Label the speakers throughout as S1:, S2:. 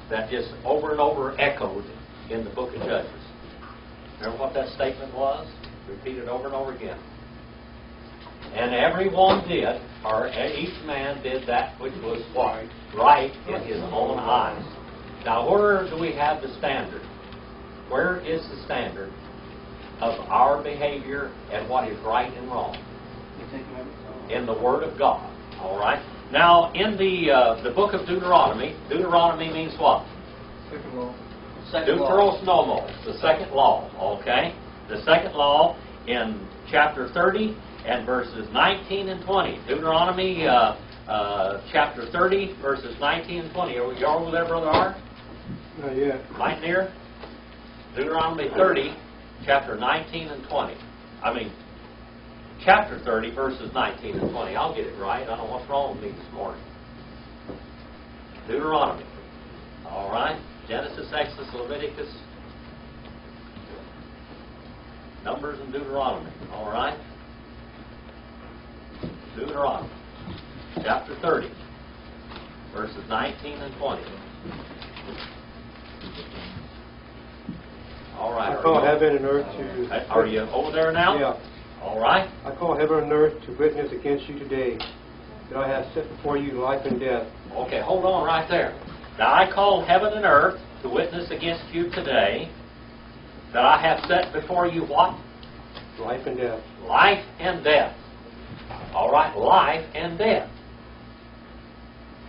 S1: that just over and over echoed in the book of Judges. Remember what that statement was? Repeated over and over again. And everyone did, or each man did that which was what? Right in his own eyes. Now, where do we have the standard? Where is the standard of our behavior and what is right and wrong? In the Word of God. All right. Now, in the book of Deuteronomy, Deuteronomy means what?
S2: Second law.
S1: Deuteros nomos, the second law. Okay? The second law in chapter 30 and verses 19 and 20. Deuteronomy chapter 30, verses 19 and 20. Are you over there, Brother Art?
S3: Not yet.
S1: Right near? Deuteronomy 30, chapter 19 and 20. Chapter 30, verses 19 and 20. I'll get it right. I don't know what's wrong with me this morning. Deuteronomy. All right. Genesis, Exodus, Leviticus, Numbers, and Deuteronomy. All right. Deuteronomy, chapter 30, verses 19 and 20. All right.
S3: I call heaven and earth to...
S1: Are you over there now?
S3: Yeah.
S1: All right.
S3: I call heaven and earth to witness against you today that I have set before you life and death.
S1: Okay, hold on right there. Now I call heaven and earth to witness against you today that I have set before you what?
S3: Life and death.
S1: Life and death. All right, life and death.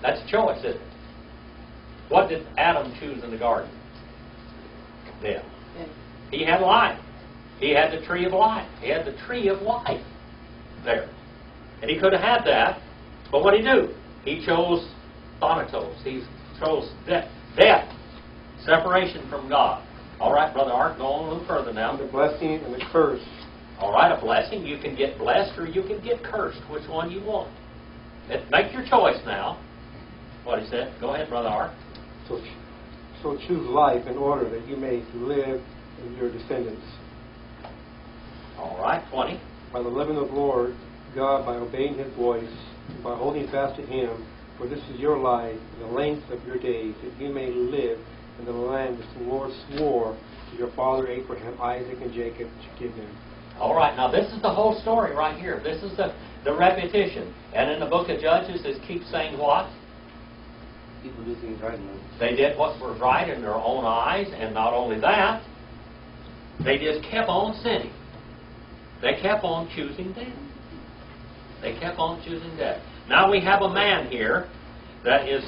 S1: That's a choice, isn't it? What did Adam choose in the garden? Death. He had life. He had the tree of life. He had the tree of life there. And he could have had that, but what did he do? He chose thanatos. He chose death. Death. Separation from God. All right, Brother Art, go on a little further now.
S3: The blessing and the curse.
S1: All right, a blessing. You can get blessed or you can get cursed. Which one you want? Make your choice now. What he said. Go ahead, Brother Art.
S3: So choose life in order that you may live and your descendants.
S1: All right, 20.
S3: By the loving of the Lord God, by obeying His voice, and by holding fast to Him, for this is your life, and the length of your days, that you may live in the land which the Lord swore to your father Abraham, Isaac, and Jacob to give him.
S1: All right, now this is the whole story right here. This is the repetition. And in the book of Judges, it keeps saying what?
S2: People do things right in them.
S1: They did what was right in their own eyes, and not only that, they just kept on sinning. They kept on choosing death. They kept on choosing death. Now we have a man here that is,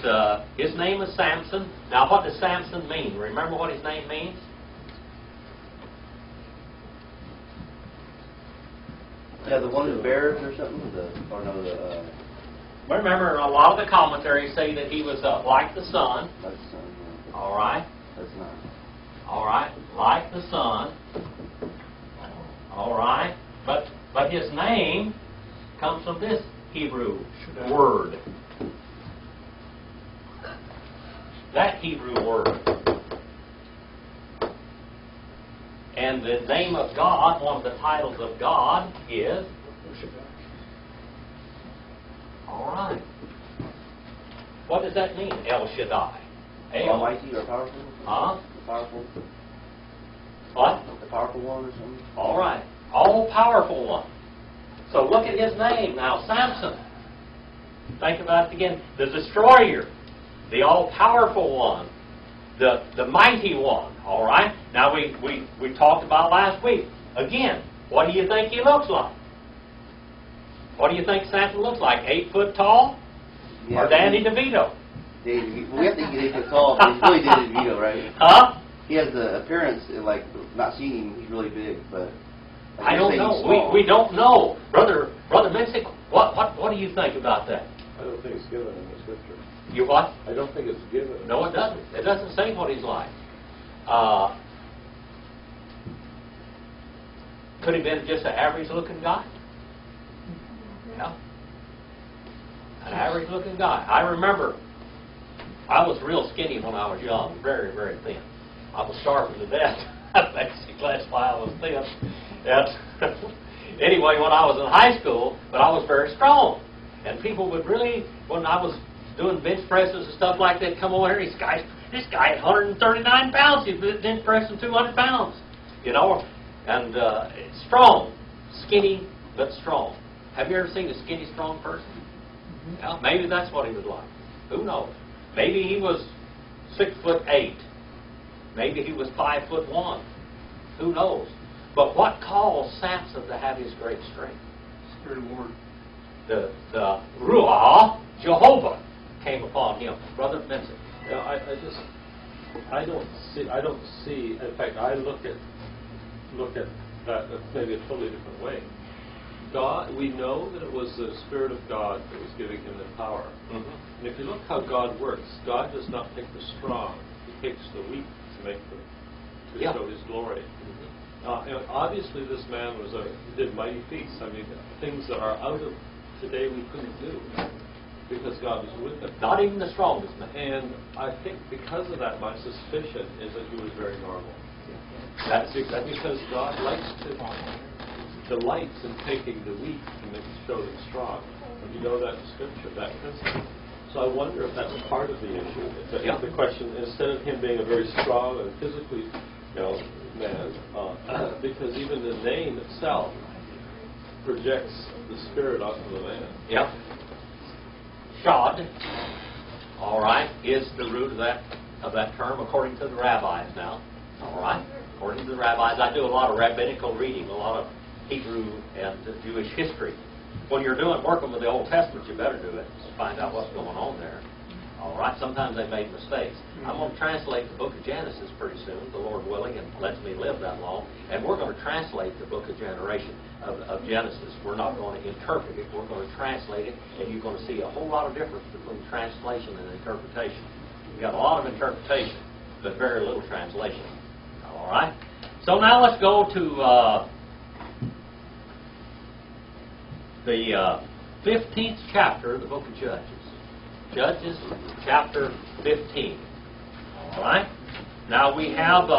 S1: his name is Samson. Now what does Samson mean? Remember what his name means?
S2: Yeah, the one who bears or something?
S1: Remember, a lot of the commentaries say that he was like the sun.
S2: Like the sun, yeah.
S1: All right.
S2: That's not.
S1: All right. Like the sun. All right. But his name comes from this Hebrew word. That Hebrew word. And the name of God, one of the titles of God is... All right. What does that mean, El Shaddai?
S2: Almighty or powerful?
S1: Huh?
S2: The powerful?
S1: What?
S2: The powerful one or something?
S1: All right. All-powerful one. So look at his name now, Samson. Think about it again. The destroyer. The all-powerful one. The mighty one. All right? Now, we talked about last week. Again, what do you think he looks like? What do you think Samson looks like? 8 foot tall?
S2: Yeah,
S1: or Danny DeVito?
S2: Danny DeVito. Well, we have to get 8 foot tall, but he's really Danny DeVito, right?
S1: Huh?
S2: He has the appearance, like, not seeing him, he's really big, but...
S1: I don't know. We don't know. Brother Mensick, what do you think about that?
S4: I don't think it's given in the Scripture.
S1: You what?
S4: I don't think it's given.
S1: No, it doesn't. It doesn't say what he's like. Could he have been just an average-looking guy? Yeah. An average-looking guy. I remember I was real skinny when I was young. Very, very thin. I was starving to death. Basically, that's why I was thin. Anyway, when I was in high school, but I was very strong. And people would really, when I was doing bench presses and stuff like that, come over here, this guy at 139 pounds, he's bench pressing 200 pounds, you know, and strong, skinny, but strong. Have you ever seen a skinny, strong person? Well, maybe that's what he was like. Who knows? Maybe he was 6'8". Maybe he was 5'1". Who knows? But what caused Samson to have his great strength?
S3: Spirit of the Lord.
S1: The Ruah, Jehovah, came upon him. Brother Vincent.
S4: Yeah, I don't see. In fact, I look at that maybe a totally different way. God, we know that it was the Spirit of God that was giving him the power.
S1: Mm-hmm.
S4: And if you look how God works, God does not take the strong; He takes the weak to make them to
S1: Yeah.
S4: show His glory.
S1: Mm-hmm.
S4: And obviously, this man did mighty feats. I mean, things that are out of today we couldn't do because God was with him.
S1: Not even the strongest man.
S4: And I think because of that, my suspicion is that he was very normal.
S1: That's
S4: Because God delights in taking the weak and show them strong. And you know that in Scripture, that principle. So I wonder if that's part of the issue. If the question, instead of him being a very strong and physically, man, because even the name itself projects the spirit onto the man.
S1: Yep. Shod, all right, is the root of that term according to the rabbis now. All right, according to the rabbis, I do a lot of rabbinical reading, a lot of Hebrew and Jewish history. When you're working with the Old Testament, you better do it to find out what's going on there. All right, sometimes they made mistakes. I'm going to translate the book of Genesis pretty soon, the Lord willing, and lets me live that long. And we're going to translate the book of of Genesis. We're not going to interpret it. We're going to translate it, and you're going to see a whole lot of difference between translation and interpretation. We've got a lot of interpretation, but very little translation. All right? So now let's go to the 15th chapter of the book of Judges. Judges chapter 15. All right? Now we have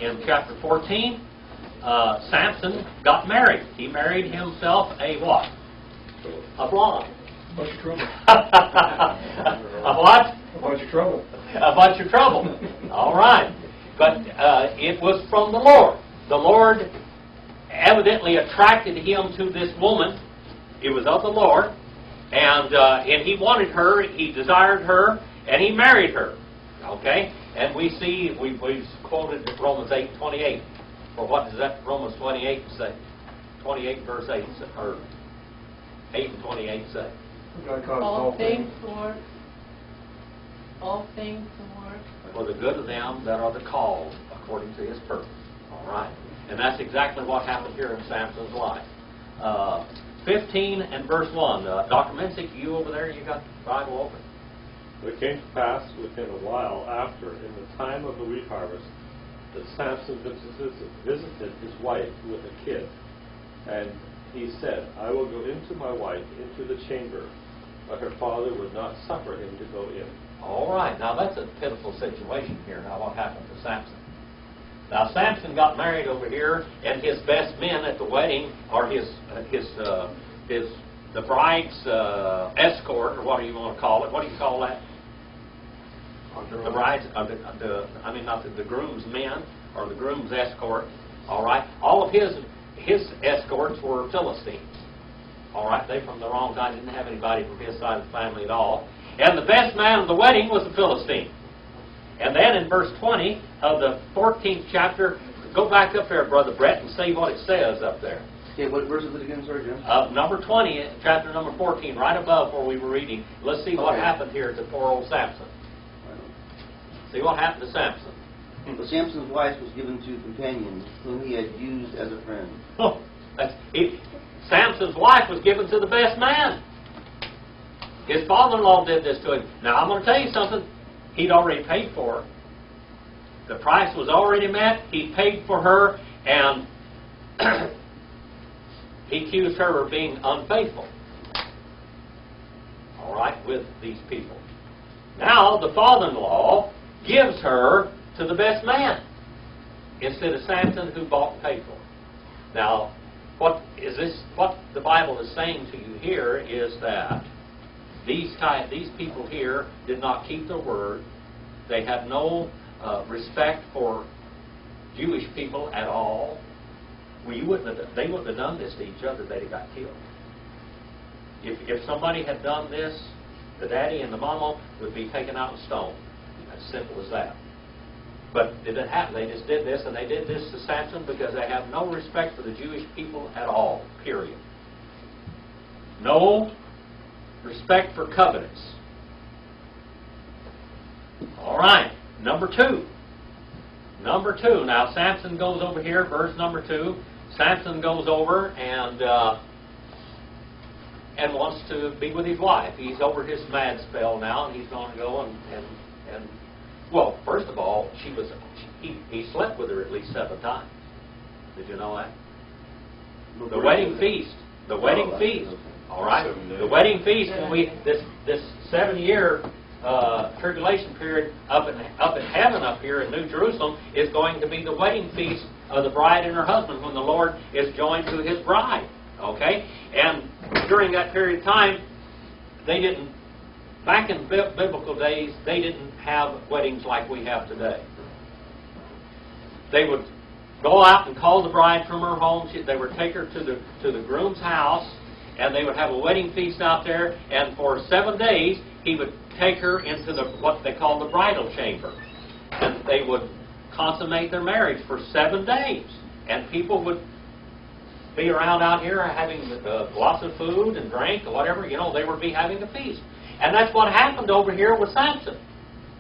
S1: in chapter 14, Samson got married. He married himself a what? A blonde.
S3: A bunch of trouble.
S1: A what?
S3: A bunch of trouble.
S1: A bunch of trouble. All right. But it was from the Lord. The Lord evidently attracted him to this woman. It was of the Lord. And he wanted her, he desired her, and he married her. Okay? And we see, we've quoted Romans 8:28. For what does that Romans 28 say? 28 verse 8, or 8 and 28 say?
S3: God causes
S5: All things
S3: work.
S5: work.
S1: For the good of them that are the called according to his purpose. All right? And that's exactly what happened here in Samson's life. 15 and verse 1. Dr. Mensick, you over there, you got the Bible open?
S4: It came to pass within a while after, in the time of the wheat harvest, that Samson visited his wife with a kid. And he said, I will go into my wife into the chamber. But her father would not suffer him to go in.
S1: All right. Now, that's a pitiful situation here. Now, what happened to Samson? Now, Samson got married over here, and his best men at the wedding, or the bride's escort, or what do you want to call it? What do you call that? The bride's, not the groom's men, or the groom's escort. All right. All of his escorts were Philistines. All right. They from the wrong side, didn't have anybody from his side of the family at all. And the best man of the wedding was a Philistine. And then in verse 20 of the 14th chapter, go back up there, Brother Brett, and see what it says up there.
S2: Okay, what verse is it again, sorry, Jim?
S1: Number 20, chapter number 14, right above where we were reading. Let's see what happened here to poor old Samson. See what happened to Samson.
S2: But Samson's wife was given to a companion whom he had used as a friend.
S1: Oh, Samson's wife was given to the best man. His father-in-law did this to him. Now, I'm going to tell you something. He'd already paid for her. The price was already met. He paid for her, and he accused her of being unfaithful. All right, with these people. Now, the father-in-law gives her to the best man instead of Samson, who bought and paid for her. Now, what the Bible is saying to you here is that these people here did not keep their word. They had no respect for Jewish people at all. They wouldn't have done this to each other. They'd have got killed. If somebody had done this, the daddy and the mama would be taken out and stoned. As simple as that. But it didn't happen. They just did this, and they did this to Samson because they have no respect for the Jewish people at all, period. No respect for covenants. All right, number 2. Number 2. Now, Samson goes over here, verse number 2. Samson goes over and wants to be with his wife. He's over his mad spell now, and he's going to go and well, first of all, he slept with her at least 7 times. Did you know that? The wedding feast. The wedding feast. All right. The wedding feast. When this 7-year tribulation period up in heaven up here in New Jerusalem is going to be the wedding feast of the bride and her husband when the Lord is joined to His bride. Okay? And during that period of time, they didn't, back in biblical days, they didn't have weddings like we have today. They would go out and call the bride from her home. They would take her to the groom's house, and they would have a wedding feast out there, and for 7 days, he would take her into what they call the bridal chamber. And they would consummate their marriage for 7 days. And people would be around out here having lots of food and drink or whatever. You know, they would be having a feast. And that's what happened over here with Samson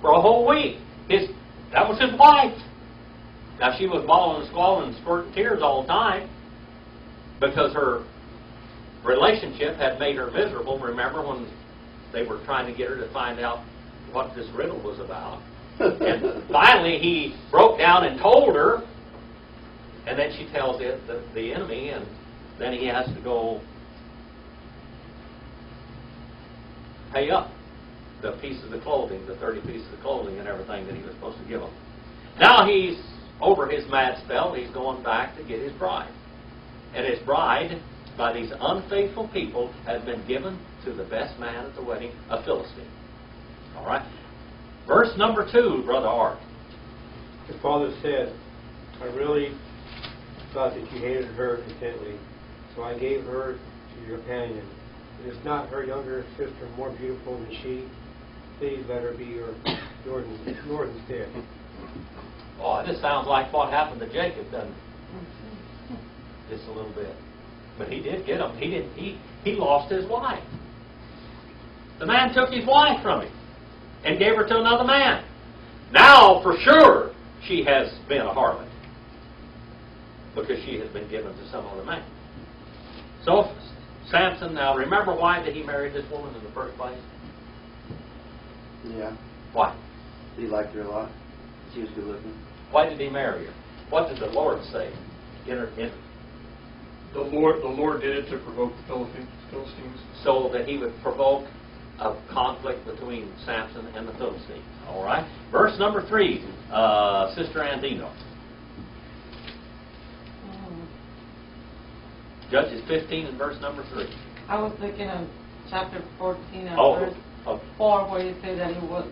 S1: for a whole week. That was his wife. Now, she was bawling and squalling and squirting tears all the time because her relationship had made her miserable. Remember when they were trying to get her to find out what this riddle was about? And finally, he broke down and told her, and then she tells the enemy, and then he has to go pay up the pieces of clothing, the 30 pieces of clothing and everything that he was supposed to give him. Now he's over his mad spell. He's going back to get his bride. And his bride, by these unfaithful people, has been given to the best man at the wedding, a Philistine. All right? Verse number 2, Brother Art.
S3: His father said, I really thought that you hated her intently, so I gave her to your companion. Is not her younger sister more beautiful than she? Please let her be yours instead.
S1: Oh, this sounds like what happened to Jacob, doesn't it? Just a little bit. But he did get him. He lost his wife. The man took his wife from him and gave her to another man. Now, for sure, she has been a harlot because she has been given to some other man. So, Samson, now remember why did he marry this woman in the first place?
S2: Yeah.
S1: Why?
S2: He liked her a lot. She was good looking.
S1: Why did he marry her? What did the Lord say?
S5: The Lord did it to provoke the Philistines.
S1: So that he would provoke a conflict between Samson and the Philistines. All right? Verse number 3, Sister Andino. Judges 15 and verse number 3.
S6: I was looking at chapter 14 and verse 4, where you say that he was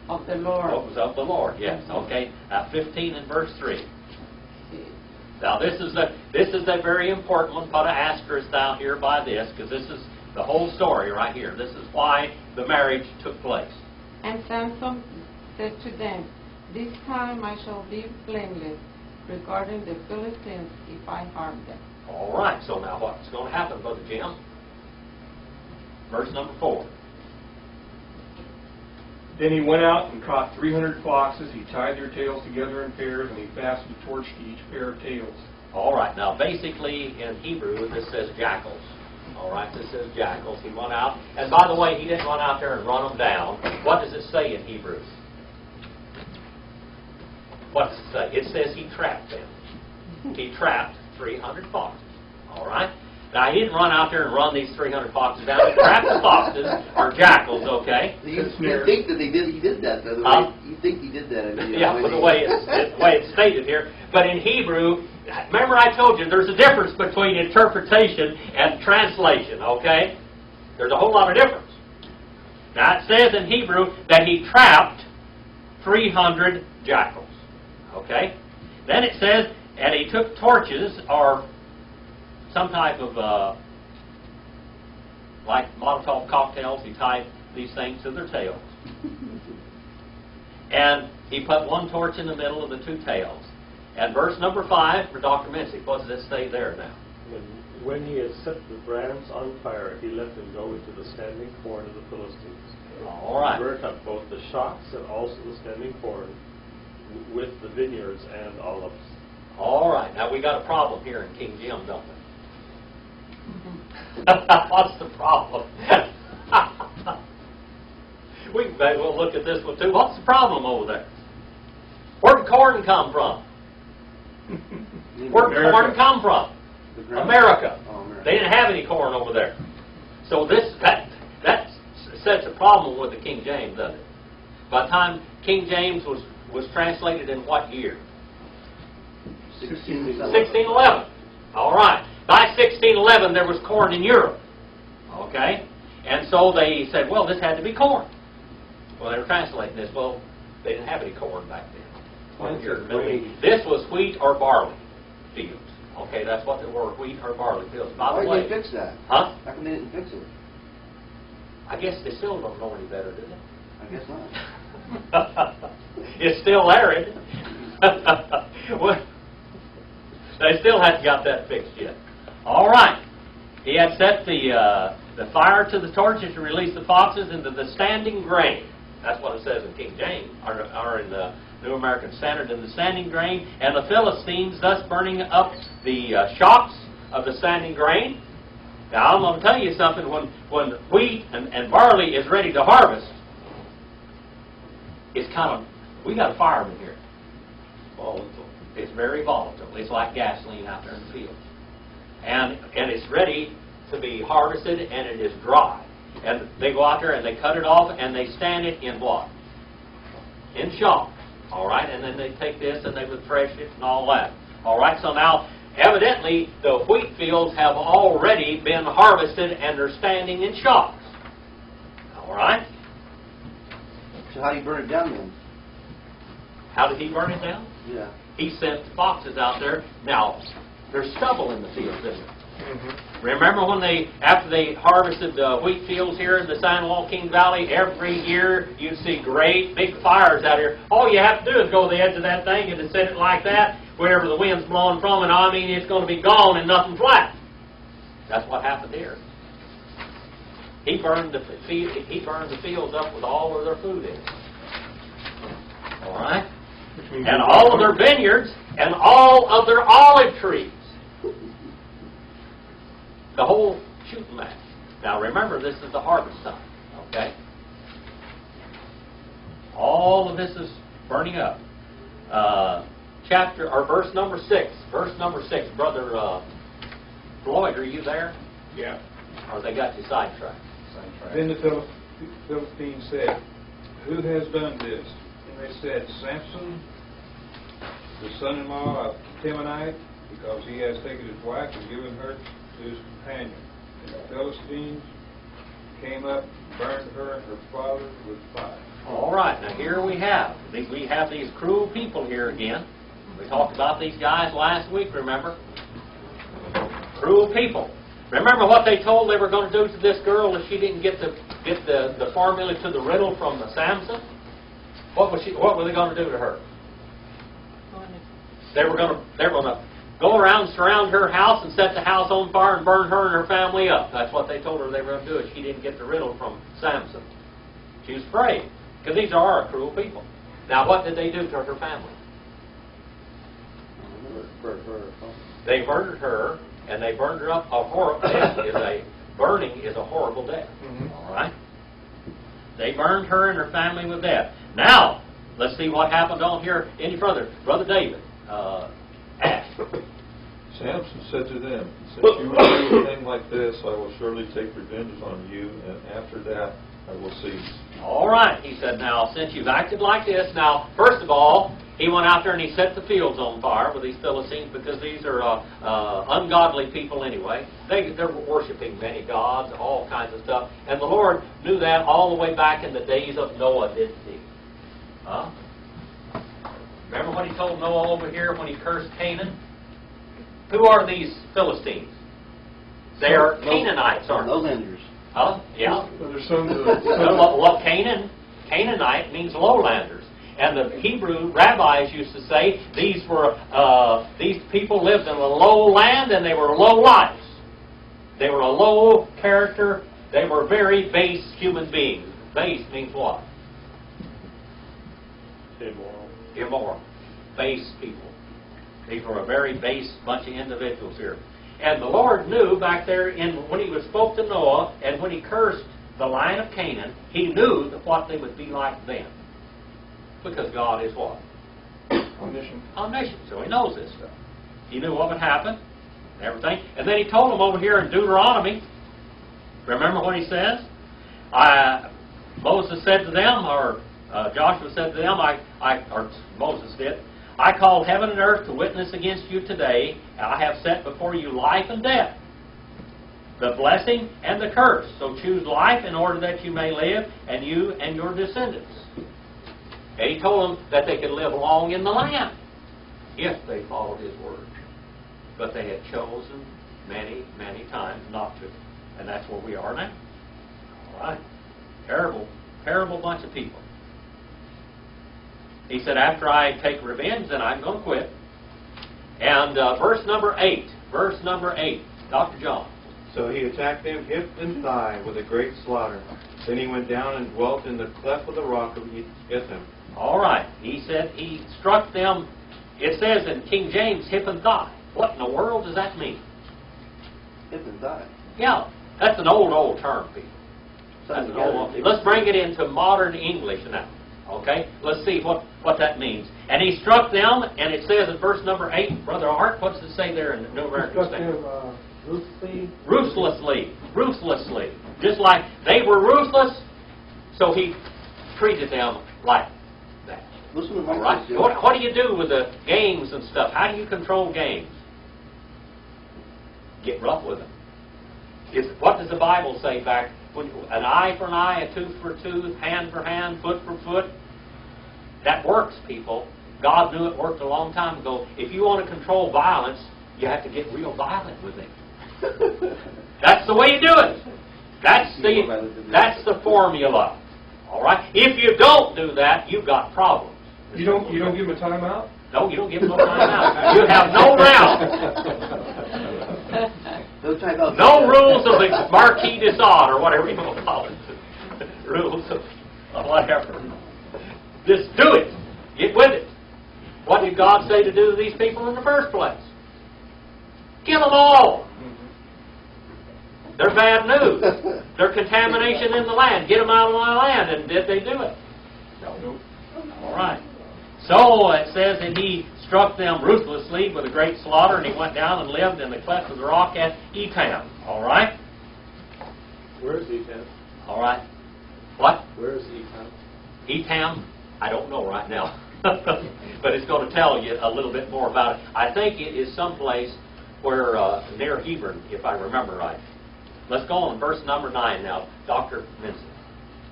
S6: of the Lord.
S1: What was of the Lord? Yes. Okay. Now 15 and verse 3. Now this is a very important one. Put an asterisk down here by this, because this is the whole story right here. This is why the marriage took place.
S6: And Samson said to them, this time I shall be blameless regarding the Philistines if I harm them.
S1: All right, so now what's going to happen, Brother Jim? Verse number 4.
S5: Then he went out and caught 300 foxes. He tied their tails together in pairs, and he fastened a torch to each pair of tails.
S1: All right, now basically in Hebrew this says jackals. All right, this says jackals. He went out, and by the way, he didn't run out there and run them down. What does it say in Hebrew? What does it say? It says he trapped them. He trapped 300 foxes. All right? Now, he didn't run out there and run these 300 foxes down. He trapped the foxes, or jackals, okay?
S2: You think that he did that, by the way. You think he did that.
S1: Yeah, but the way it's stated here. But in Hebrew, remember I told you, there's a difference between interpretation and translation, okay? There's a whole lot of difference. Now it says in Hebrew that he trapped 300 jackals. Okay? Then it says, and he took torches or some type of, like Molotov cocktails, he tied these things to their tails. And he put one torch in the middle of the two tails. And verse number 5 for Dr. Mincy, what does it say there now?
S4: When he had set the brands on fire, he let them go into the standing corn of the Philistines.
S1: All right.
S4: He burnt up both the shocks and also the standing corn with the vineyards and olives.
S1: All right. Now we got a problem here in King James, don't we? What's the problem? We'll look at this one too. What's the problem over there? Where did corn come from? Where did corn come from? America.
S2: Oh, America.
S1: They didn't have any corn over there. So that sets a problem with the King James, doesn't it? By the time King James was translated in what year? 1611. All right. By 1611, there was corn in Europe. Okay? And so they said, well, this had to be corn. Well, they were translating this. Well, they didn't have any corn back then. This was wheat or barley fields. Okay, that's what they were, wheat or barley fields. By
S2: Why
S1: the way,
S2: did they fix that?
S1: Huh?
S2: How come they didn't fix it?
S1: I guess they still don't know any better, do they?
S2: I guess not.
S1: It's still arid. Well, they still haven't got that fixed yet. All right. He had set the fire to the torches to release the foxes into the standing grain. That's what it says in King James, or in the New American Standard, in the standing grain. And the Philistines thus burning up the shocks of the standing grain. Now, I'm going to tell you something. When wheat and barley is ready to harvest, it's kind of, we got a fireman here. Volatile. It's very volatile. It's like gasoline out there in the fields. And it's ready to be harvested, and it is dry. And they go out there and they cut it off and they stand it in what? In shock. All right? And then they take this and they would thresh it and all that. All right? So now, evidently, the wheat fields have already been harvested and they're standing in shocks. All right?
S2: So how do you burn it down then?
S1: How did he burn it down?
S2: Yeah.
S1: He sent foxes out there. Now, there's stubble in the fields, isn't there? Mm-hmm. Remember when after they harvested the wheat fields here in the San Joaquin Valley, every year you'd see great big fires out here. All you have to do is go to the edge of that thing and to set it like that, wherever the wind's blowing from, and I mean it's going to be gone and nothing flat. That's what happened here. He burned the fields up with all of their food in it. All right? And all of their vineyards and all of their olive trees. The whole shooting match. Now remember, this is the harvest time. Okay? All of this is burning up. Verse number 6. Verse number 6. Brother Floyd, are you there?
S5: Yeah.
S1: Or they got you sidetracked?
S7: Then the Philistines said, "Who has done this?" And they said, "Samson, the son-in-law of Timonite, because he has taken his wife and given her to his companion." And the Philistines came up and burned her and her father with fire.
S1: All right, now here we have these cruel people here again. We talked about these guys last week, remember? Cruel people. Remember what they told they were going to do to this girl if she didn't get the formula to the riddle from Samson? What were they going to do to her? They were going to go around and surround her house and set the house on fire and burn her and her family up. That's what they told her they were going to do if she didn't get the riddle from Samson. She was afraid, because these are cruel people. Now, what did they do to her family? They murdered her, and they burned her up. A horrible death burning is a horrible death. Mm-hmm. All right? They burned her and her family with death. Now, let's see what happened on here any further. Brother David, Ash.
S8: Samson said to them, "Since you will do a thing like this, I will surely take revenge on you, and after that I will cease."
S1: All right, he said, now, since you've acted like this, now, first of all, he went out there and he set the fields on fire with these Philistines because these are ungodly people anyway. They're worshiping many gods, all kinds of stuff. And the Lord knew that all the way back in the days of Noah, didn't he? Huh? Remember what he told Noah over here when he cursed Canaan? Who are these Philistines? They are Canaanites, aren't they?
S2: Lowlanders.
S1: Huh? Yeah.
S5: Well, there's some
S1: Well, Canaanite means lowlanders. And the Hebrew rabbis used to say these people lived in a low land and they were low lives. They were a low character. They were very base human beings. Base means what?
S4: Immoral.
S1: Immoral. Base people. These were a very base bunch of individuals here. And the Lord knew back there when he spoke to Noah and when he cursed the line of Canaan, he knew what they would be like then. Because God is what?
S5: omniscient.
S1: Omniscient. So he knows this stuff. He knew what would happen and everything. And then he told them over here in Deuteronomy, remember what he says? Moses said to them, or Joshua said to them, or Moses did, I call heaven and earth to witness against you today. I have set before you life and death, the blessing and the curse. So choose life in order that you may live, and you and your descendants. And he told them that they could live long in the land if they followed his word. But they had chosen many, many times not to. And that's where we are now. All right. Terrible, terrible bunch of people. He said, after I take revenge, then I'm going to quit. And verse number 8. Verse number 8. Dr. John.
S9: So he attacked them hip and thigh with a great slaughter. Then he went down and dwelt in the cleft of the rock of Itham.
S1: All right. He said he struck them, it says in King James, hip and thigh. What in the world does that mean?
S2: Hip and thigh.
S1: Yeah, that's an old term, people. That's an old. Let's bring it into modern English now. Okay? Let's see what that means. And he struck them, and it says in verse number 8, Brother Art, what does it say there in the New American Standard? Ruthlessly. Ruthlessly. Just like they were ruthless, so he treated them like that.
S2: Listen to
S1: All right? What do you do with the games and stuff? How do you control games? Get rough with them. What does the Bible say back? An eye for an eye, a tooth for a tooth, hand for hand, foot for foot. That works, people. God knew it worked a long time ago. If you want to control violence, you have to get real violent with it. That's the way you do it. That's the formula. All right. If you don't do that, you've got problems.
S5: You don't give them a timeout?
S1: No, you don't give them no timeout. You have no round. No rules of the Marquis de Sade, or whatever you want to call it. Rules of whatever. Just do it. Get with it. What did God say to do to these people in the first place? Kill them all. They're bad news. They're contamination in the land. Get them out of my land. And did they do it? No. All right. So it says that he struck them ruthlessly with a great slaughter, and he went down and lived in the cleft of the rock at Etham. All right?
S4: Where is Etham?
S1: All right. What?
S4: Where is Etham?
S1: Etham? I don't know right now. But it's going to tell you a little bit more about it. I think it is someplace where near Hebron, if I remember right. Let's go on verse number 9 now. Dr. Minson.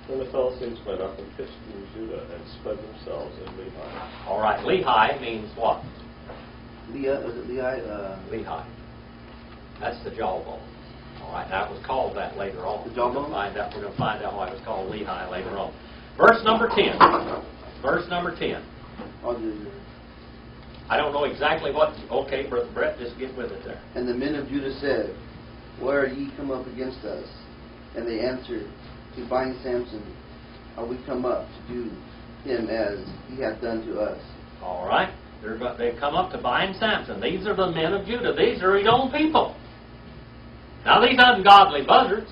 S4: When the Philistines went up and pitched in Judah and spread themselves in Lehi.
S1: All right. Lehi means what?
S2: Lehi?
S1: Lehi. That's the jawbone. All right. Now it was called that later on.
S2: The jawbone?
S1: We're going to find out why it was called Lehi later on. Verse number 10. Verse number 10. I don't know exactly what. Okay, Brother Brett, just get with it there.
S2: And the men of Judah said, where are ye come up against us? And they answered, to bind Samson, are we come up to do him as he hath done to us?
S1: All right. They've come up to bind Samson. These are the men of Judah. These are his own people. Now, these ungodly buzzards,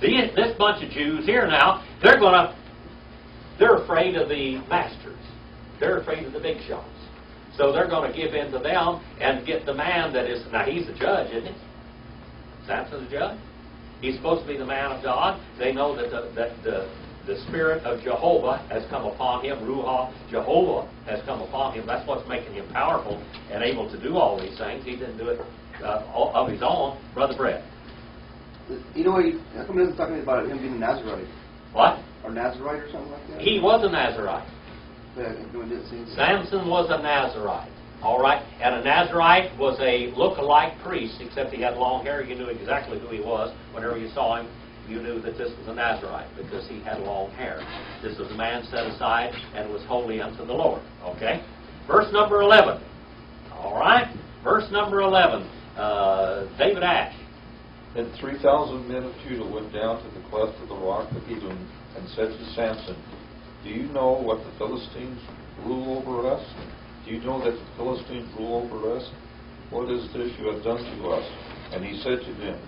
S1: this bunch of Jews here now, they're afraid of the masters. They're afraid of the big shots. So they're going to give in to them and get the man that is, now he's the judge, isn't he? Samson's the judge. He's supposed to be the man of God. They know that the The Spirit of Jehovah has come upon him. Ruach Jehovah has come upon him. That's what's making him powerful and able to do all these things. He didn't do it of his own. Brother Brett.
S2: You know, how come it doesn't talk about him being a Nazarite?
S1: What?
S2: Or Nazarite or something like that?
S1: He was a Nazarite. Samson was a Nazarite. All right? And a Nazarite was a look-alike priest, except he had long hair. You knew exactly who he was. Whenever you saw him, you knew that this was a Nazarite because he had long hair. This was a man set aside and was holy unto the Lord. Okay? Verse number 11. All right? Verse number 11. David Ash.
S8: Then 3,000 men of Judah went down to the cleft of the rock of Edom and said to Samson, Do you know what the Philistines rule over us? Do you know that the Philistines rule over us? What is this you have done to us? And he said to them,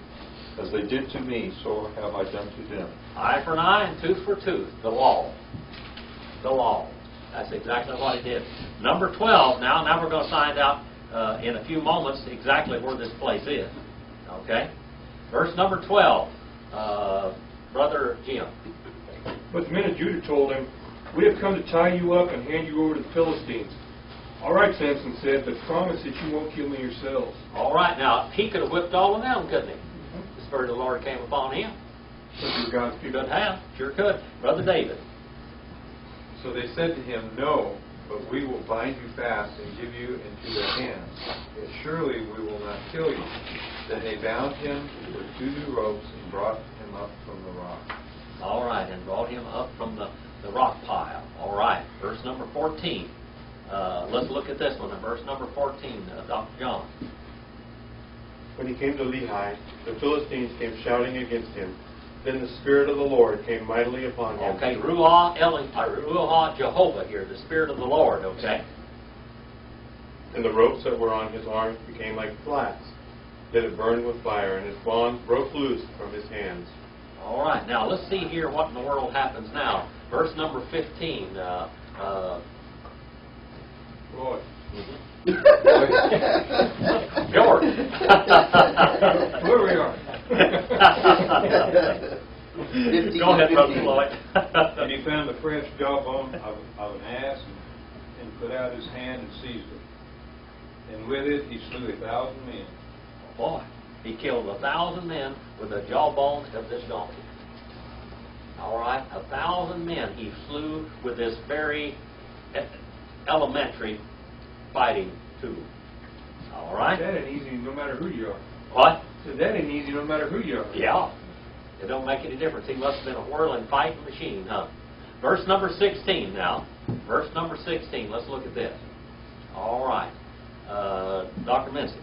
S8: As they did to me, so have I done to them.
S1: Eye for an eye and tooth for tooth. The law. The law. That's exactly what he did. Number 12 now. Now we're going to find out in a few moments exactly where this place is. Okay? Verse number 12. Brother Jim.
S5: But the men of Judah told him, We have come to tie you up and hand you over to the Philistines. All right, Samson said, but promise that you won't kill me yourselves.
S1: All right. Now, he could have whipped all of them, couldn't he? The Spirit of the Lord came upon him.
S5: God's
S1: You could have. Sure could. Brother David.
S9: So they said to him, No, but we will bind you fast and give you into their hands. Yet surely we will not kill you. Then they bound him with 2 new ropes and brought him up from the rock.
S1: All right, and brought him up from the rock pile. All right, verse number 14. Let's look at this one. Verse number 14, Dr. John.
S9: When he came to Lehi, the Philistines came shouting against him. Then the Spirit of the Lord came mightily upon him.
S1: Okay, Ruach Jehovah here, the Spirit of the Lord, okay?
S9: And the ropes that were on his arms became like flax. Then it burned with fire, and his bonds broke loose from his hands.
S1: All right, now let's see here what in the world happens now. Verse number 15.
S5: Roy.
S1: George.
S5: Where we are.
S1: Go ahead, Brother Floyd.
S7: And he found the fresh jawbone of an ass and put out his hand and seized it. And with it he slew 1,000 men.
S1: Boy, he killed 1,000 men with the jawbone of this donkey. All right, 1,000 men he slew with this very elementary fighting tool. All right?
S5: That ain't easy no matter who you are.
S1: What?
S5: So that ain't easy no matter who you are.
S1: Yeah. It don't make any difference. He must have been a whirling fighting machine, huh? Verse number 16 now. Verse number 16. Let's look at this. All right. Dr. Mincy.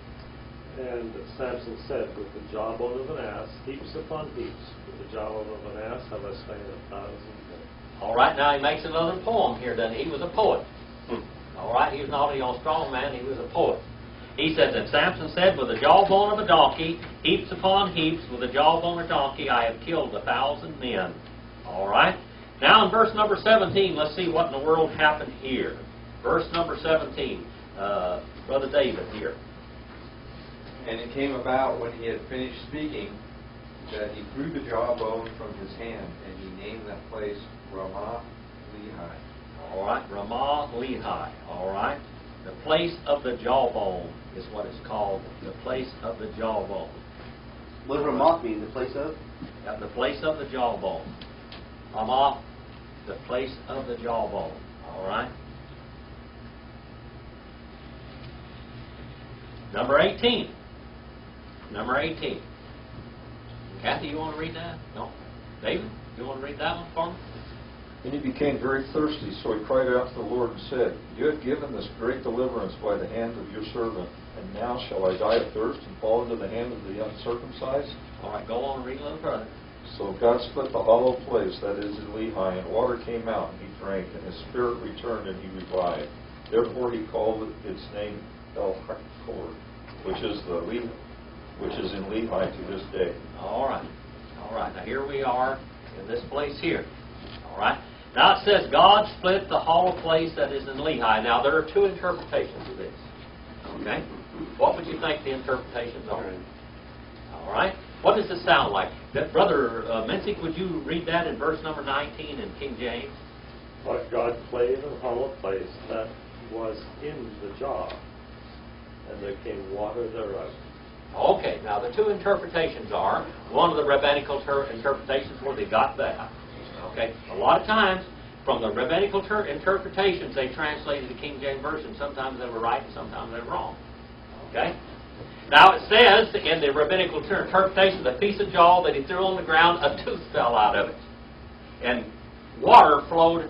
S4: And Samson said, With the jawbone of an ass, heaps upon heaps. With the jawbone of an ass have I slain 1,000 men.
S1: All right, now he makes another poem here, doesn't he? He was a poet. All right, he was not only a strong man, he was a poet. He says that Samson said, With the jawbone of a donkey, heaps upon heaps, with the jawbone of a donkey, I have killed 1,000 men. All right? Now in verse number 17, let's see what in the world happened here. Verse number 17, Brother David here.
S9: And it came about when he had finished speaking that he threw the jawbone from his hand, and he named that place Ramah Lehi.
S1: All right, Ramah Lehi. All right. The place of the jawbone is what it's called. The place of the jawbone.
S2: What does Ramah mean? The place of?
S1: The place of the jawbone. Ramah, the place of the jawbone. All right. Number 18. Number 18. Kathy, you want to read that? No? David, you want to read that one for me?
S8: And he became very thirsty, so he cried out to the Lord and said, You have given this great deliverance by the hand of your servant, and now shall I die of thirst and fall into the hand of the uncircumcised?
S1: All right, go on and read a little further.
S8: So God split the hollow place that is in Lehi, and water came out, and he drank, and his spirit returned, and he revived. Therefore he called its name El-Hakor, which is in Lehi to this day.
S1: All right. All right. Now here we are in this place here. All right. Now it says God split the hollow place that is in Lehi. Now there are two interpretations of this. Okay. What would you think the interpretations are? All right. What does it sound like? Brother Menzick, would you read that in verse number 19 in King James?
S4: But God clave an hollow place that was in the jaw, and there came water thereof.
S1: Okay, now the two interpretations are, one of the rabbinical interpretations where they got that. Okay, a lot of times from the rabbinical interpretations they translated the King James Version. Sometimes they were right and sometimes they were wrong. Okay? Now it says in the rabbinical interpretation, the piece of jaw that he threw on the ground, a tooth fell out of it. And water flowed.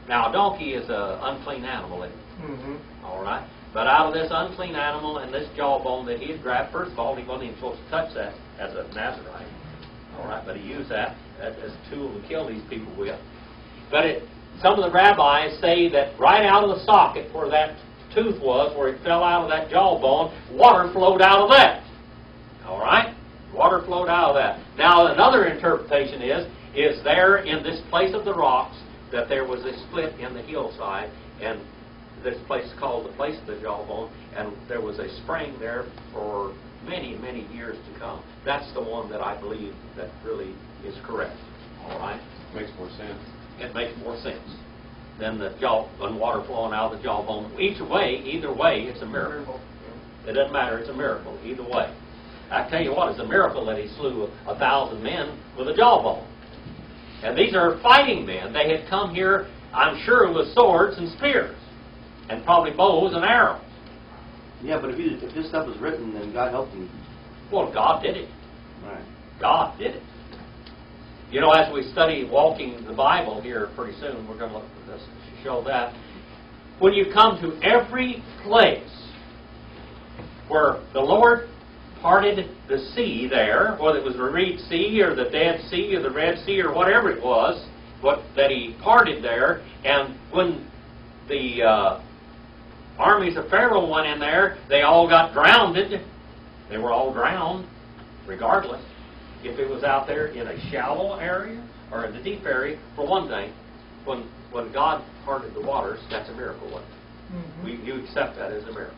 S1: Now a donkey is an unclean animal, isn't it?
S5: Mm-hmm.
S1: All right? But out of this unclean animal and this jawbone that he had grabbed, first of all, he wasn't even supposed to touch that as a Nazarite. All right? But he used that as a tool to kill these people with. But some of the rabbis say that right out of the socket where that tooth was, where it fell out of that jawbone, water flowed out of that. All right? Water flowed out of that. Now, another interpretation is there in this place of the rocks that there was a split in the hillside, and this place is called the place of the jawbone, and there was a spring there for many, many years to come. That's the one that I believe that really is correct. All right?
S4: Makes more sense.
S1: It makes more sense than the and water flowing out of the jawbone. Either way, it's a miracle. It doesn't matter. It's a miracle. Either way. I tell you what, it's a miracle that he slew 1,000 men with a jawbone. And these are fighting men. They had come here, I'm sure, with swords and spears, and probably bows and arrows.
S2: Yeah, but if this stuff was written, then God helped him.
S1: Well, God did it.
S2: Right.
S1: God did it. You know, as we study walking the Bible here pretty soon, we're going to show that. When you come to every place where the Lord parted the sea there, whether it was the Reed Sea or the Dead Sea or the Red Sea or whatever it was, that He parted there, and when the armies of Pharaoh went in there, they all got drowned. They were all drowned, regardless. If it was out there in a shallow area or in the deep area, for one thing, when God parted the waters, that's a miracle, wasn't it?
S5: Mm-hmm.
S1: You accept that as a miracle.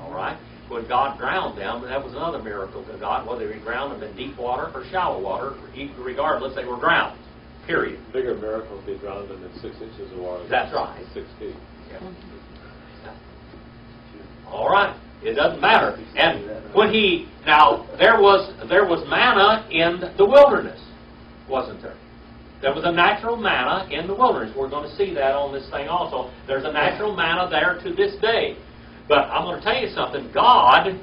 S1: All right? When God drowned them, that was another miracle to God, whether He drowned them in deep water or shallow water. Regardless, they were drowned. Period.
S4: Bigger miracle would be drowned them in 6 inches of water.
S1: That's right.
S4: 6 feet.
S1: Yeah. All right. It doesn't matter. And when there was manna in the wilderness, wasn't there? There was a natural manna in the wilderness. We're going to see that on this thing also. There's a natural manna there to this day. But I'm going to tell you something. God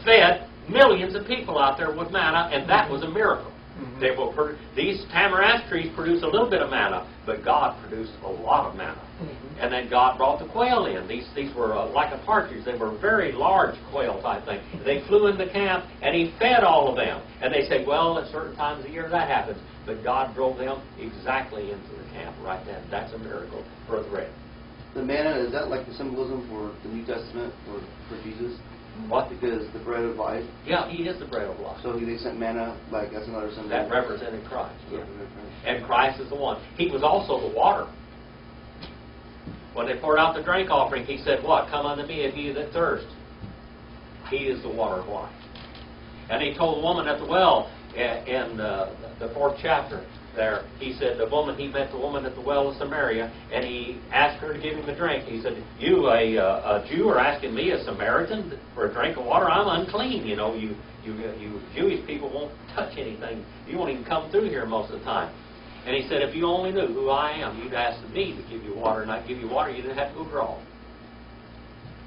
S1: fed millions of people out there with manna, and that was a miracle. These tamarisk trees produce a little bit of manna, but God produced a lot of manna. And then God brought the quail in. These were like a partridge. They were very large quail type thing. They flew into camp, and He fed all of them. And they say, well, at certain times of the year that happens. But God drove them exactly into the camp right then. That's a miracle for the red.
S2: The manna, is that like the symbolism for the New Testament for Jesus?
S1: What?
S2: Because the bread of life.
S1: Yeah, He is the bread of life.
S2: So they sent manna, like that's another symbol.
S1: That represented Christ. Yeah. And Christ is the one. He was also the water. When they poured out the drink offering, He said, what? Come unto me if ye that thirst. He is the water of life. And He told the woman at the well in the 4th chapter there, He said, He met the woman at the well of Samaria, and He asked her to give Him a drink. He said, you, a Jew, are asking me, a Samaritan, for a drink of water? I'm unclean. You know, you Jewish people won't touch anything. You won't even come through here most of the time. And He said, if you only knew who I am, you'd ask me to give you water, and I'd give you water. You didn't have to go draw.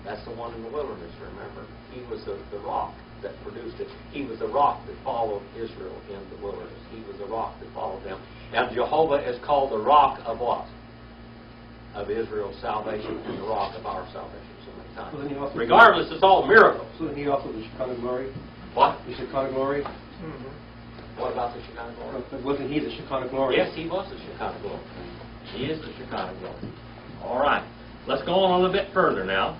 S1: That's the one in the wilderness, remember? He was the rock that produced it. He was the rock that followed Israel in the wilderness. He was the rock that followed them. And Jehovah is called the rock of what? Of Israel's salvation and the rock of our salvation so many times. Regardless, it's all miracles.
S3: So He also the Shekinah glory?
S1: What?
S3: The Shekinah glory?
S1: What about the Shekinah glory?
S3: Wasn't He the Shekinah glory?
S1: Yes, He was the Shekinah glory. He is the Shekinah glory. All right. Let's go on a little bit further now.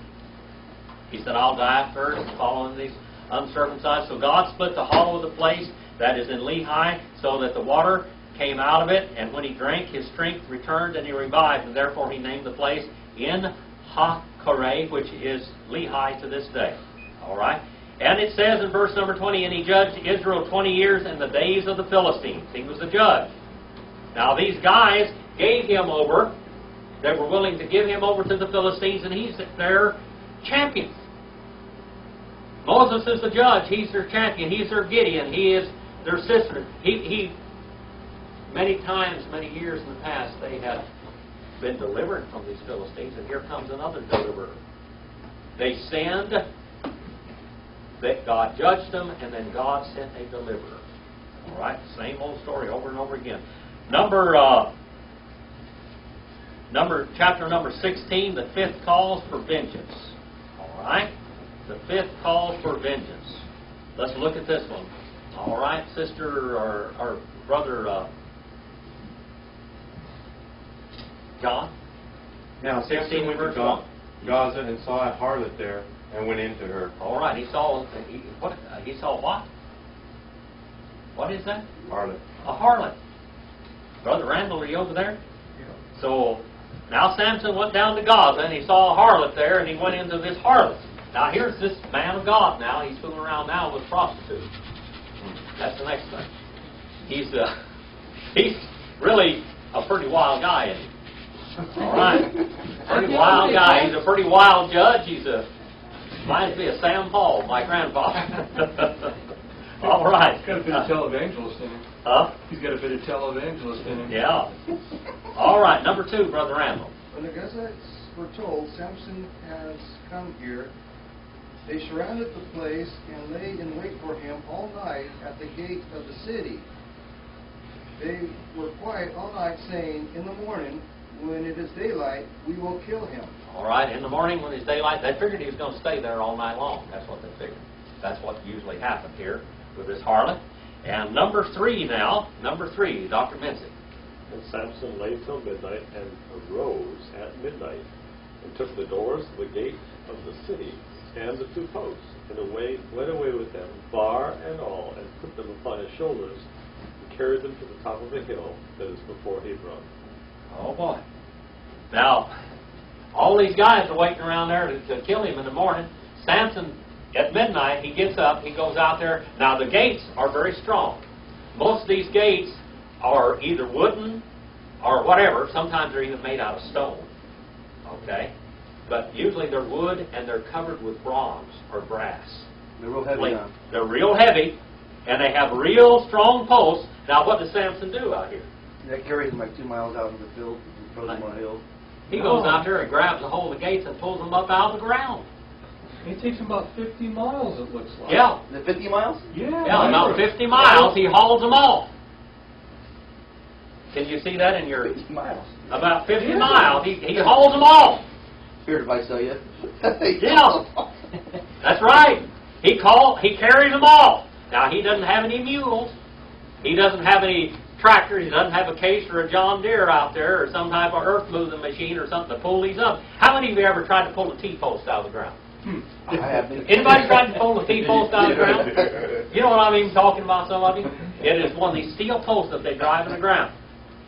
S1: He said, I'll die first, following these uncircumcised. So God split the hollow of the place that is in Lehi, so that the water came out of it, and when he drank, his strength returned, and he revived, and therefore he named the place In Ha-Kore, which is Lehi to this day. All right? And it says in verse number 20, and he judged Israel 20 years in the days of the Philistines. He was a judge. Now these guys gave him over. They were willing to give him over to the Philistines, and he's their champion. Moses is the judge. He's their champion. He's their Gideon. He is their sister. He many times, many years in the past, they had been delivered from these Philistines, and here comes another deliverer. They sinned, that God judged them, and then God sent a deliverer. All right, same old story over and over again. Chapter number 16, the fifth calls for vengeance. All right, the fifth calls for vengeance. Let's look at this one. All right, sister or brother John.
S10: Now Samson went to Gaza and saw a harlot there and went into her.
S1: All right, he saw what? What is that?
S10: Harlot.
S1: A harlot. Brother Randall, are you over there?
S10: Yeah.
S1: So now Samson went down to Gaza and he saw a harlot there and he went into this harlot. Now here's this man of God now. He's fooling around now with prostitutes. That's the next thing. He's really a pretty wild guy, isn't he? All right. Pretty wild guy. He's a pretty wild judge. Reminds me of Sam Paul, my grandfather. All right.
S5: He's got a bit of televangelist in him.
S1: Huh?
S5: He's got a bit of televangelist in him.
S1: Yeah. All right. Number 2, Brother Randall.
S11: When the Gazites were told Samson has come here, they surrounded the place and laid in wait for him all night at the gate of the city. They were quiet all night, saying, in the morning, when it is daylight, we will kill him.
S1: All right. In the morning when it's daylight, they figured he was going to stay there all night long. That's what they figured. That's what usually happened here with this harlot. And number 3 now. Number 3, Dr. Mincy.
S4: And Samson lay till midnight and arose at midnight and took the doors of the gate of the city and the 2 posts and went away with them, bar and all, and put them upon his shoulders and carried them to the top of a hill that is before Hebron.
S1: Oh, boy. Now, all these guys are waiting around there to kill him in the morning. Samson, at midnight, he gets up, he goes out there. Now, the gates are very strong. Most of these gates are either wooden or whatever. Sometimes they're even made out of stone. Okay? But usually they're wood and they're covered with bronze or brass.
S2: They're real heavy now.
S1: They're real heavy, and they have real strong posts. Now, what does Samson do out here?
S2: That carries them like 2 miles out in the field and throws them on a hill.
S1: He goes out there and grabs a hold of the gates and pulls them up out of the ground.
S5: It takes him about 50 miles, it looks like.
S1: Yeah.
S2: Is it 50 miles?
S5: Yeah.
S1: Yeah, about 50 miles, he hauls them off. Can you see that in your...
S2: 50 miles.
S1: About 50 miles, he hauls them off.
S2: Here, if I sell you.
S1: Yeah. That's right. He carries them off. Now, he doesn't have any mules. He doesn't have any tractor. He doesn't have a case or a John Deere out there or some type of earth moving machine or something to pull these up. How many of you ever tried to pull a T-post out of the ground?
S2: I haven't.
S1: Anybody tried to pull a T-post out of the ground? You know what I'm even talking about, some of you? It is one of these steel posts that they drive in the ground.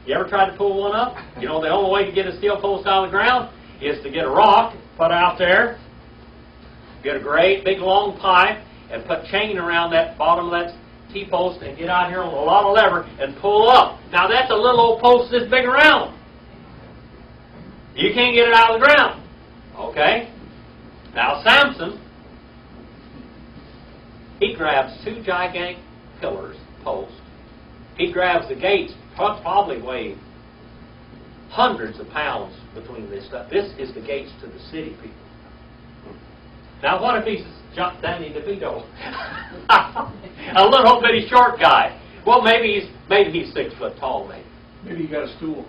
S1: You ever tried to pull one up? You know the only way to get a steel post out of the ground is to get a rock, put out there, get a great big long pipe, and put chain around that bottom of that T-post and get out here on a lot of lever and pull up. Now that's a little old post this big around. You can't get it out of the ground. Okay? Now Samson, he grabs 2 gigantic pillars, posts. He grabs the gates, probably weigh hundreds of pounds between this stuff. This is the gates to the city, people. Now what if he's Danny DeVito? A little bitty short guy. Well, maybe he's 6 foot tall, maybe.
S5: Maybe he got a stool.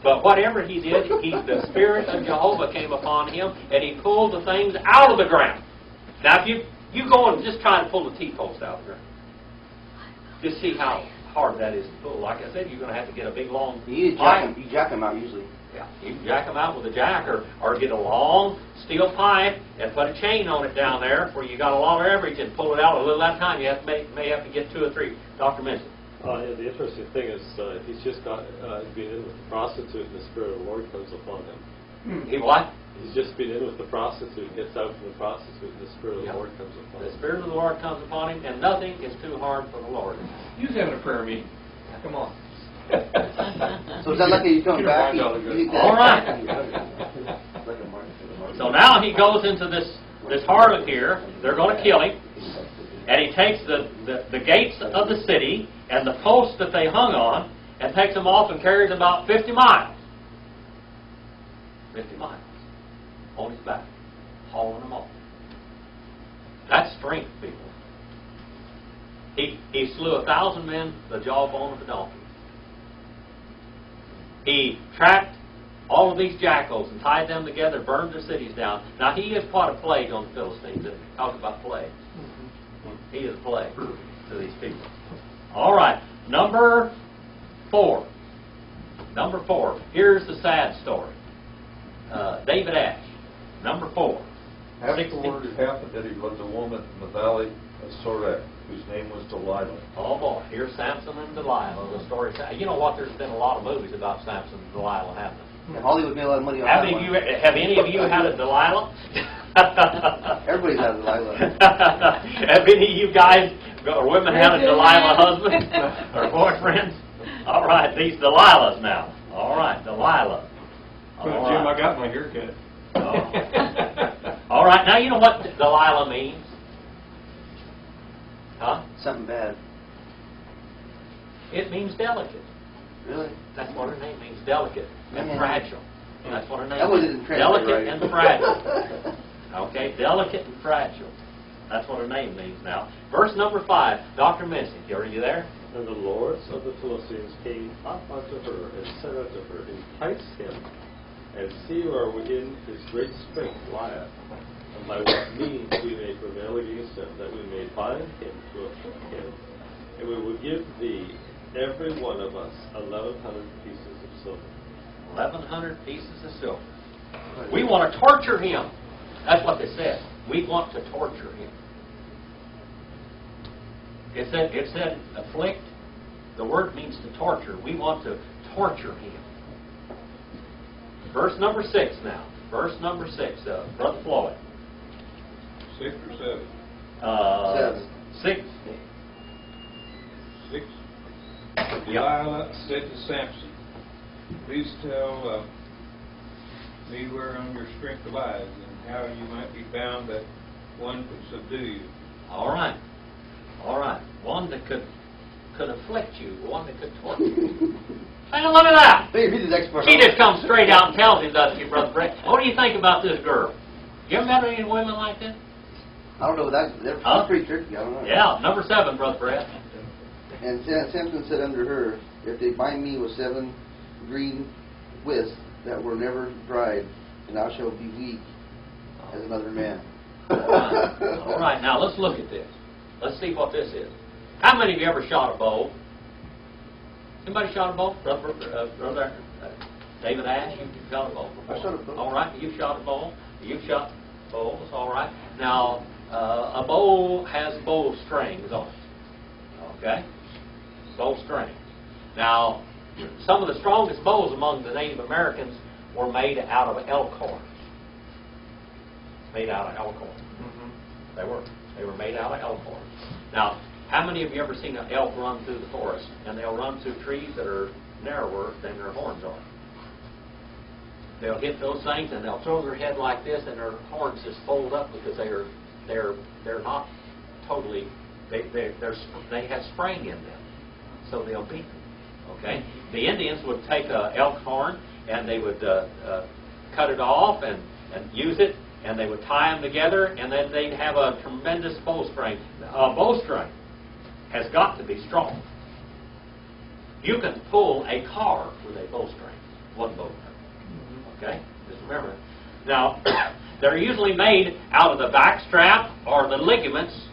S1: But whatever he did, the Spirit of Jehovah came upon him, and he pulled the things out of the ground. Now, if you go and just try to pull the T-post out of the ground, just see how hard that is to pull. Like I said, you're going to have to get a big, long pipe.
S2: You jack them out usually.
S1: Yeah, you can jack them out with a jack, or get a long steel pipe and put a chain on it down there where you got a lot of leverage and pull it out a little at a time. You may have to get 2 or 3. Dr. Minson.
S4: Yeah, the interesting thing is he's just got been in with the prostitute, and the Spirit of the Lord comes upon him.
S1: He what?
S4: He's just been in with the prostitute, gets out from the prostitute, and the Spirit of the
S1: Yep.
S4: Lord comes upon
S1: The
S4: him.
S1: Spirit of the Lord comes upon him, and nothing is too hard for the Lord.
S5: You was having a prayer meeting. Come on.
S2: So is that like you come
S5: Peter
S2: back?
S5: Ryan Dollar goes,
S1: All right.
S2: Like a mark.
S1: So now he goes into this harlot here. They're going to kill him. And he takes the gates of the city and the posts that they hung on and takes them off and carries about 50 miles. 50 miles. On his back. Hauling them off. That's strength, people. He slew 1,000 men, the jawbone of a donkey. He tracked all of these jackals and tied them together, burned their cities down. Now, he is quite a plague on the Philistines. Talk about plague. He is a plague to these people. All right, number 4. Number 4. Here's the sad story. David Ash. Number 4.
S8: Afterward it happened that he loved a woman in the valley of Sorek, whose name was Delilah.
S1: Oh boy, here's Samson and Delilah. The story. You know what? There's been a lot of movies about Samson and Delilah, haven't there?
S2: And Hollywood made a lot of money on
S1: Have
S2: that
S1: any of you had a Delilah?
S2: Everybody's had a Delilah.
S1: Have any of you guys or women had a Delilah husband or boyfriend? All right, these Delilahs now. All right, Delilah. All
S5: Well, Jim,
S1: right.
S5: I got my haircut.
S1: All right, now you know what Delilah means? Huh?
S2: Something bad.
S1: It means delicate.
S2: Really?
S1: That's what her name means, delicate and
S2: Yeah.
S1: fragile. That's what her name
S2: That one
S1: means.
S2: didn't translate
S1: Delicate
S2: right.
S1: and fragile. Okay, delicate and fragile. That's what her name means now. Verse number 5, Dr. Missy, are you there?
S4: And the lords of the Philistines came up unto her, and said unto her, Entice him, and see wherein his great strength lieth, and by what means we may prevail against him, that we may bind him to afflict him, and we will give thee, every one of us, 1,100 pieces of silver.
S1: 1,100 pieces of silver. We want to torture him. That's what they said. We want to torture him. It said afflict. The word means to torture. We want to torture him. Verse number 6 now. Verse number 6, Brother Floyd.
S7: 6 or 7?
S1: 6.
S7: 6. Delilah said to Samson, Please tell me whereon your strength lies, and how you might be bound that one could subdue you.
S1: All right. All right. One that could afflict you. One that could torture you. Hey, look at that.
S2: Hey, read the next part.
S1: She just comes straight out and tells him, doesn't she, Brother Brett? What do you think about this girl? You ever met any women like this?
S2: I don't know. They're
S1: Huh?
S2: pretty tricky. I don't know.
S1: Yeah, number 7, Brother Brett.
S2: And Samson said unto her, If they bind me with 7 green withs that were never dried, and thou shalt be weak as another man.
S1: All right, now let's look at this. Let's see what this is. How many of you ever shot a bow? Anybody shot a bow? Brother David Ash, you shot a bow before.
S2: I shot a bow.
S1: All right, you shot a bow. You shot bows, all right. Now, a bow has bow strings on it. Okay? Bow strings. Now, some of the strongest bows among the Native Americans were made out of elk horns. Made out of elk horns. They were made out of elk horns. Now, how many of you ever seen an elk run through the forest? And they'll run through trees that are narrower than their horns are. They'll hit those things and they'll throw their head like this, and their horns just fold up because they're not totally they have spring in them, so they'll beat them. Okay, the Indians would take an elk horn and they would cut it off and use it, and they would tie them together, and then they'd have a tremendous bowstring. A bowstring has got to be strong. You can pull a car with a bowstring, one bowstring. Okay, just remember it. Now, they're usually made out of the back strap or the ligaments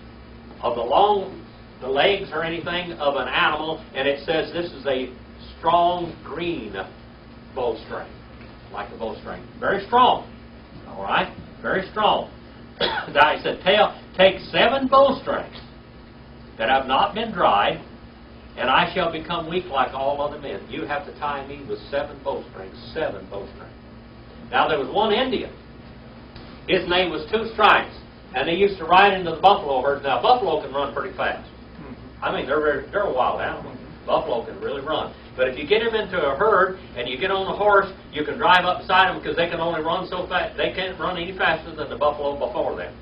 S1: of the legs or anything of an animal, and it says this is a strong green bowstring, like a bowstring. Very strong. All right? Very strong. Now he said, take 7 bowstrings that have not been dried, and I shall become weak like all other men. You have to tie me with 7 bowstrings. 7 bowstrings. Now there was one Indian. His name was Two Stripes, and they used to ride into the buffalo herds. Now buffalo can run pretty fast. I mean, they're a wild animal. Buffalo can really run. But if you get them into a herd and you get on a horse, you can drive up beside them because they can only run so fast. They can't run any faster than the buffalo before them.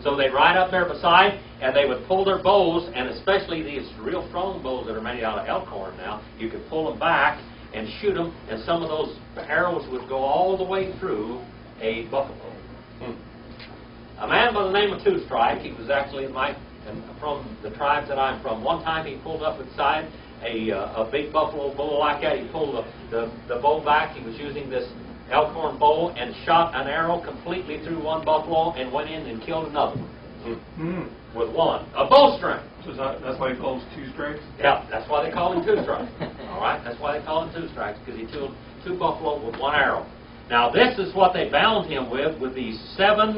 S1: So they'd ride up there beside, and they would pull their bows, and especially these real strong bows that are made out of elk horn now, you could pull them back and shoot them, and some of those arrows would go all the way through a buffalo. A man by the name of Two Strike, he was actually from the tribes that I'm from. One time he pulled up beside a big buffalo bull like that. He pulled the bow back. He was using this elkhorn bow and shot an arrow completely through one buffalo and went in and killed another one with one. A bowstring.
S5: So that's why he calls Two Strikes?
S1: Yeah, that's why they call him Two Strikes. All right, that's why they call him Two Strikes, because he killed two buffalo with one arrow. Now this is what they bound him with these 7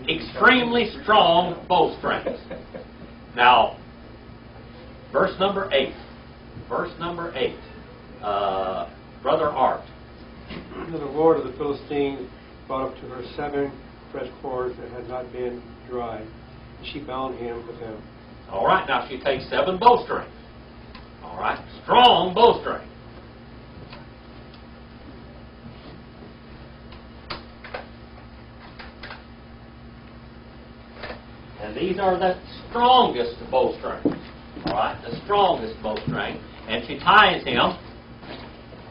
S1: extremely strong bowstrings. Now, verse number 8. Verse number 8. Brother Art.
S3: The Lord of the Philistines brought up to her 7 fresh cords that had not been dried, and she bound him with them.
S1: All right, now she takes 7 bowstrings. All right, strong bowstring. And these are the strongest bowstrings. All right, the strongest bowstring. And she ties him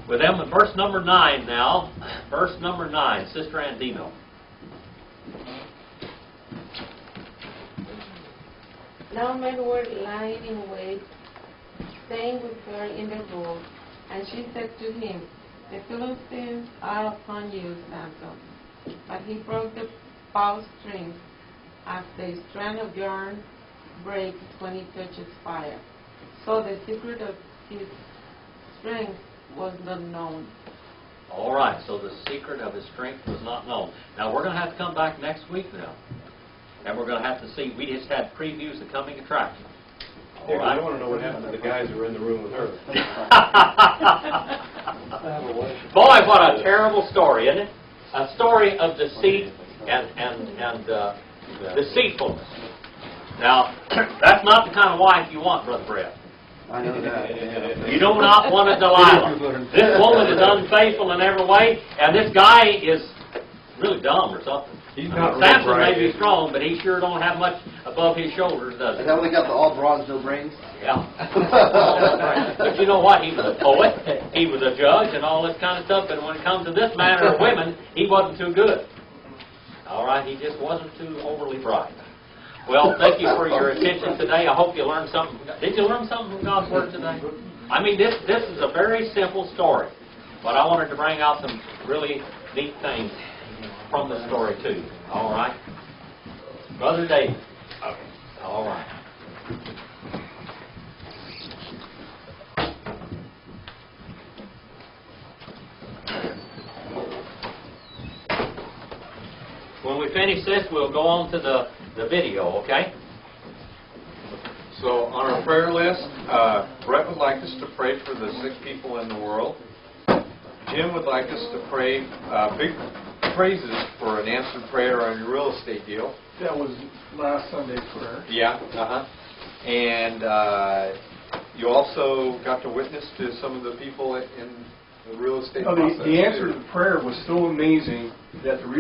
S1: with them in verse number 9 now. Verse number 9, Sister Andino.
S6: Now men were lying in wait, staying with her in the road, and she said to him, The Philistines are upon you, Samson. But he broke the bowstrings as the strand of yarn breaks when it touches fire. So the secret of his strength was not known.
S1: All right, so the secret of his strength was not known. Now we're going to have to come back next week now. And we're going to have to see, we just had previews of coming attractions.
S4: Yeah, I want to know what happened to the guys who were in the room with her.
S1: Boy, what a terrible story, isn't it? A story of deceit and deceitfulness. Now, that's not the kind of wife you want, Brother Brett.
S2: I know that.
S1: You do not want a Delilah. This woman is unfaithful in every way, and this guy is really dumb or something.
S4: He's not
S1: Samson
S4: really bright,
S1: may be strong, but he sure don't have much above his shoulders, does he?
S2: Is that why they got the all bronze, no brains?
S1: Yeah. But you know what? He was a poet. He was a judge and all this kind of stuff. And when it comes to this matter of women, he wasn't too good. All right? He just wasn't too overly bright. Well, thank you for your attention today. I hope you learned something. Did you learn something from God's Word today? I mean, this is a very simple story. But I wanted to bring out some really neat things from the story, too. All right? Brother David. All right. When we finish this, we'll go on to the video, okay?
S9: So on our prayer list, Brett would like us to pray for the sick people in the world. Jim would like us to pray big praises for an answered prayer on your real estate deal.
S11: That was last Sunday's prayer.
S9: Yeah, And you also got to witness to some of the people in the real estate process.
S11: The answer to the prayer was so amazing that the real